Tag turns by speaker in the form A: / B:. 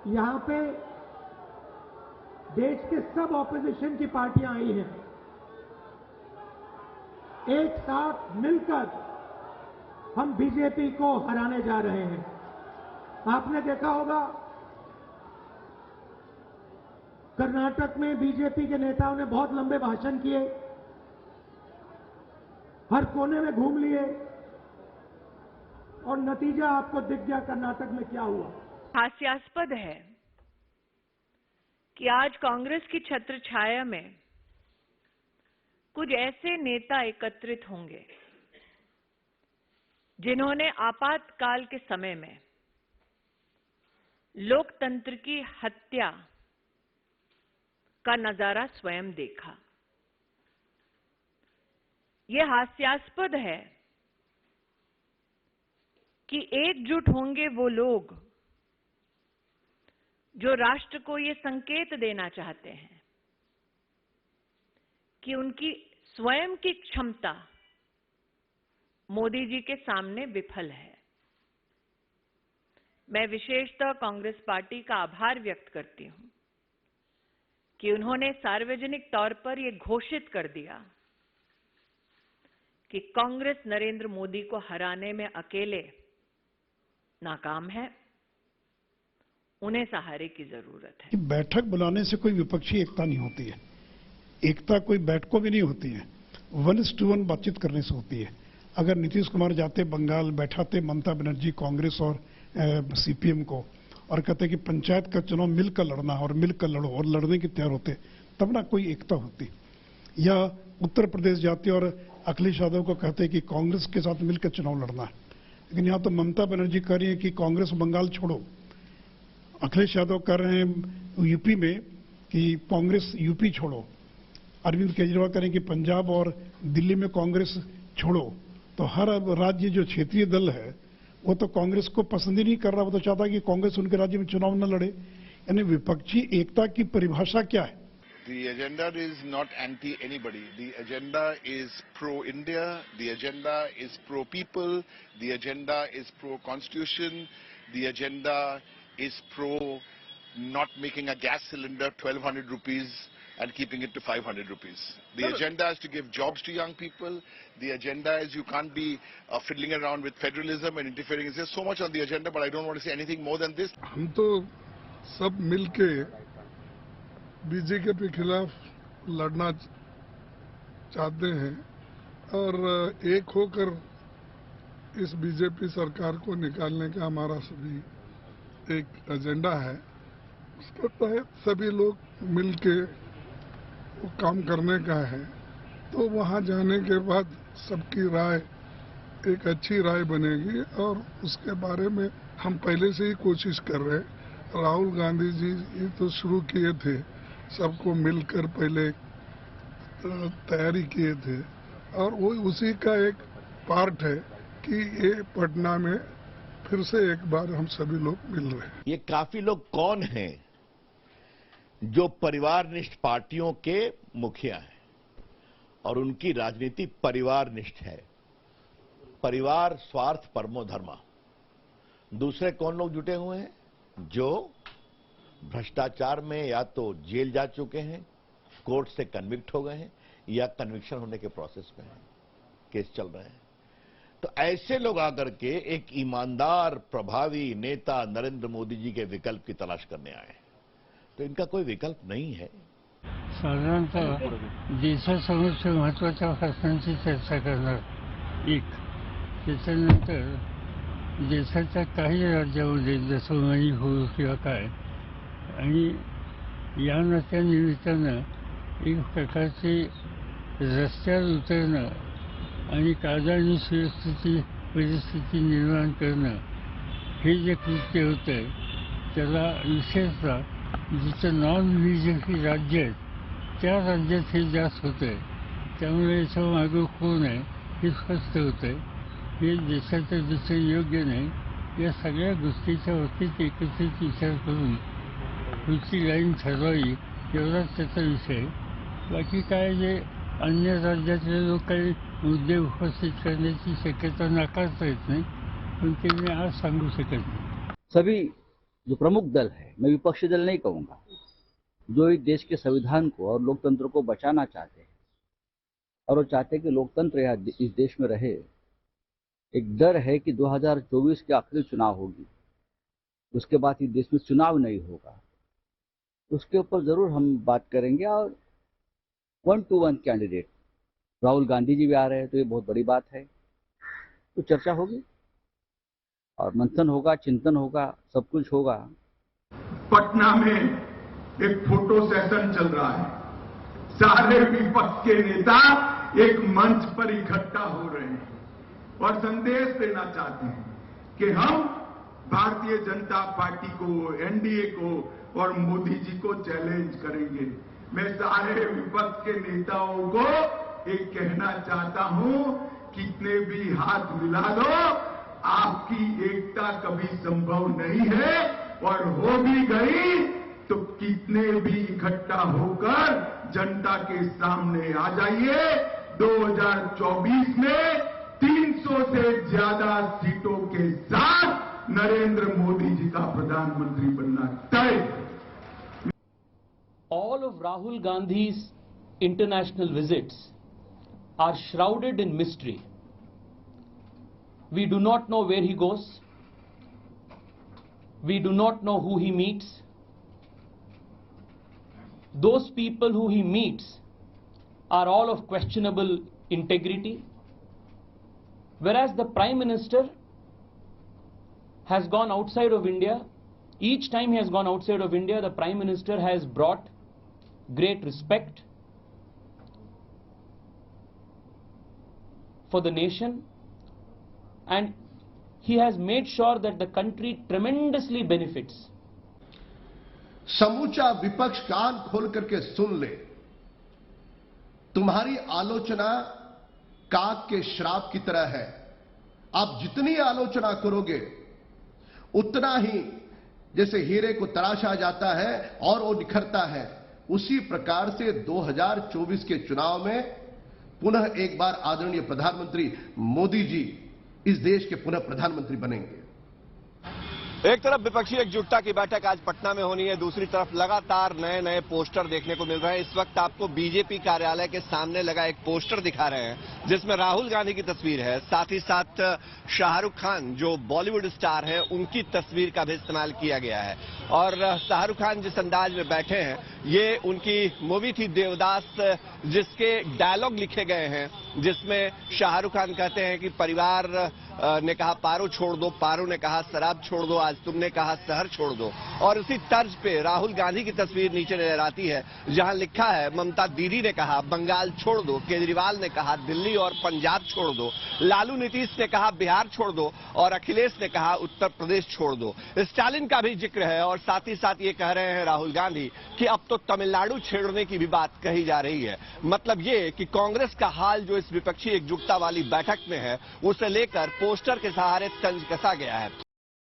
A: यहां पे देश के सब ऑपोजिशन की पार्टियां आई हैं, एक साथ मिलकर हम बीजेपी को हराने जा रहे हैं। आपने देखा होगा कर्नाटक में बीजेपी के नेताओं ने बहुत लंबे भाषण किए, हर कोने में घूम लिए और नतीजा आपको दिख गया कर्नाटक में क्या हुआ।
B: हास्यास्पद है कि आज कांग्रेस की छत्र छाया में कुछ ऐसे नेता एकत्रित होंगे जिन्होंने आपातकाल के समय में लोकतंत्र की हत्या का नजारा स्वयं देखा। यह हास्यास्पद है कि एकजुट होंगे वो लोग जो राष्ट्र को ये संकेत देना चाहते हैं कि उनकी स्वयं की क्षमता मोदी जी के सामने विफल है। मैं विशेषतः कांग्रेस पार्टी का आभार व्यक्त करती हूं कि उन्होंने सार्वजनिक तौर पर यह घोषित कर दिया कि कांग्रेस नरेंद्र मोदी को हराने में अकेले नाकाम है, उन्हें सहारे की जरूरत है।
C: बैठक बुलाने से कोई विपक्षी एकता नहीं होती है, एकता कोई बैठकों में नहीं होती है, 1:1 बातचीत करने से होती है। अगर नीतीश कुमार जाते बंगाल, बैठाते ममता बनर्जी कांग्रेस और सीपीएम को और कहते कि पंचायत का चुनाव मिलकर लड़ना और मिलकर लड़ो और लड़ने की तैयार होते, तब ना कोई एकता होती। या उत्तर प्रदेश जाते और अखिलेश यादव को कहते कि कांग्रेस के साथ मिलकर चुनाव लड़ना है, लेकिन यहाँ तो ममता बनर्जी कह रही है कि कांग्रेस बंगाल छोड़ो, अखिलेश यादव कह रहे हैं यूपी में कि कांग्रेस यूपी छोड़ो, अरविंद केजरीवाल कह रहे हैं कि पंजाब और दिल्ली में कांग्रेस छोड़ो। तो हर राज्य जो क्षेत्रीय दल है वो तो कांग्रेस को पसंद ही नहीं कर रहा, वो तो चाहता है कि कांग्रेस उनके राज्य में चुनाव न लड़े। यानी विपक्षी एकता की परिभाषा क्या है?
D: The agenda is not anti anybody. The agenda is pro India. The agenda is pro people. The agenda is pro constitution. The agenda is pro not making a gas cylinder 1200 rupees and keeping it to 500 rupees. The agenda is to give jobs to young people. The agenda is you can't be fiddling around with federalism and interfering. There's so much on the agenda, but I don't want to say anything more than this.
E: हम तो सब मिलके BJP के खिलाफ लड़ना चाहते हैं और एक होकर इस बीजेपी सरकार को निकालने का हमारा सभी एक एजेंडा है। उसके तहत सभी लोग मिलके वो काम करने का है। तो वहाँ जाने के बाद सबकी राय एक अच्छी राय बनेगी और उसके बारे में हम पहले से ही कोशिश कर रहे हैं। राहुल गांधी जी ये तो शुरू किए थे, सबको मिलकर पहले तैयारी किए थे और वो उसी का एक पार्ट है कि ये पटना में फिर से एक बार हम सभी लोग मिल रहे हैं।
F: ये काफी लोग कौन हैं जो परिवारनिष्ठ पार्टियों के मुखिया हैं और उनकी राजनीति परिवारनिष्ठ है। परिवार स्वार्थ परमो धर्मा। दूसरे कौन लोग जुटे हुए हैं जो भ्रष्टाचार में या तो जेल जा चुके हैं, कोर्ट से कन्विक्ट हो गए हैं या कन्विक्शन होने के प्रोसेस में हैं, केस चल रहे हैं। तो ऐसे लोग आकर के एक ईमानदार प्रभावी नेता नरेंद्र मोदी जी के विकल्प की तलाश करने आए हैं। तो इनका कोई विकल्प नहीं है।
G: साधारणतः देशासमोरच्या महत्त्वाच्या प्रश्नांची चर्चा करणार एक, त्याच्यानंतर देशाच्या काही राज्यामध्ये जसं मणिपूर किंवा काय, आणि या नात्यानिमित्तानं एक प्रकारचे रस्त्यावर उतरणं आणि कायदा आणि सुव्यवस्थेची परिस्थिती निर्माण करणं हे जे कृत्य होतं त्याला विशेषतः जिथं नॉन बीजेपी राज्य आहेत त्या राज्यात हे जास्त होतंय। त्यामुळे याच्या मागं कोण आहे हे स्पष्ट होतंय। हे देशाच्या दृष्टीने योग्य नाही। या सगळ्या गोष्टीच्या बाबतीत एकत्रित विचार करून पुढची लाईन ठरवावी एवढाच त्याचा विषय। बाकी काय जे अन्य राज्यातले लोक काही मुद्दे उपस्थित करण्याची शक्यता नाकारता येत नाही, पण ते मी आज सांगू शकत नाही।
H: सभी जो प्रमुख दल है, मैं विपक्षी दल नहीं कहूँगा, जो इस देश के संविधान को और लोकतंत्र को बचाना चाहते हैं और वो चाहते हैं कि लोकतंत्र यहाँ इस देश में रहे। एक डर है कि 2024 के आखिरी चुनाव होगी, उसके बाद इस देश में चुनाव नहीं होगा, उसके ऊपर जरूर हम बात करेंगे। और 1-to-1 कैंडिडेट राहुल गांधी जी भी आ रहे हैं, तो ये बहुत बड़ी बात है। तो चर्चा होगी और मंथन होगा, चिंतन होगा, सब कुछ होगा।
I: पटना में एक फोटो सेशन चल रहा है, सारे विपक्ष के नेता एक मंच पर इकट्ठा हो रहे हैं और संदेश देना चाहते हैं कि हम भारतीय जनता पार्टी को, एनडीए को और मोदी जी को चैलेंज करेंगे। मैं सारे विपक्ष के नेताओं को एक कहना चाहता हूं, कितने भी हाथ मिला दो, आपकी एकता कभी संभव नहीं है, और हो भी गई तो कितने भी इकट्ठा होकर जनता के सामने आ जाइए। 2024 में 300 से ज्यादा सीटों के साथ नरेंद्र मोदी जी का प्रधानमंत्री बनना तय।
J: All of Rahul Gandhi's international visits are shrouded in mystery. We do not know where he goes. We do not know who he meets. Those people who he meets are all of questionable integrity, whereas the Prime Minister has gone outside of India. Each time he has gone outside of India, the Prime Minister has brought great respect for the nation, and he has made sure that the country tremendously benefits.
K: समूचा विपक्ष कान खोल करके सुन ले, तुम्हारी आलोचना काग के श्राप की तरह है। आप जितनी आलोचना करोगे उतना ही जैसे हीरे को तराशा जाता है और वो निखरता है, उसी प्रकार से 2024 के चुनाव में पुनः एक बार आदरणीय प्रधानमंत्री मोदी जी इस देश के पुनः प्रधानमंत्री बनेंगे।
L: एक तरफ विपक्षी एकजुटता की बैठक आज पटना में होनी है, दूसरी तरफ लगातार नए नए पोस्टर देखने को मिल रहे हैं। इस वक्त आपको बीजेपी कार्यालय के सामने लगा एक पोस्टर दिखा रहे हैं जिसमें राहुल गांधी की तस्वीर है, साथ ही साथ शाहरुख खान जो बॉलीवुड स्टार है उनकी तस्वीर का भी इस्तेमाल किया गया है। और शाहरुख खान जिस अंदाज में बैठे हैं, ये उनकी मूवी थी देवदास, जिसके डायलॉग लिखे गए हैं, जिसमें शाहरुख खान कहते हैं कि परिवार ने कहा पारो छोड़ दो, पारो ने कहा शराब छोड़ दो, आज तुमने कहा शहर छोड़ दो। और उसी तर्ज पे राहुल गांधी की तस्वीर नीचे नजर आती है, जहां लिखा है ममता दीदी ने कहा बंगाल छोड़ दो, केजरीवाल ने कहा दिल्ली और पंजाब छोड़ दो, लालू नीतीश ने कहा बिहार छोड़ दो और अखिलेश ने कहा उत्तर प्रदेश छोड़ दो। स्टालिन का भी जिक्र है और साथ ही साथ ये कह रहे हैं राहुल गांधी कि अब तो तमिलनाडु छेड़ने की भी बात कही जा रही है। मतलब ये कि कांग्रेस का हाल जो इस विपक्षी एकजुटता वाली बैठक में है, उसे लेकर पोस्टर के सहारे तंज कसा गया है।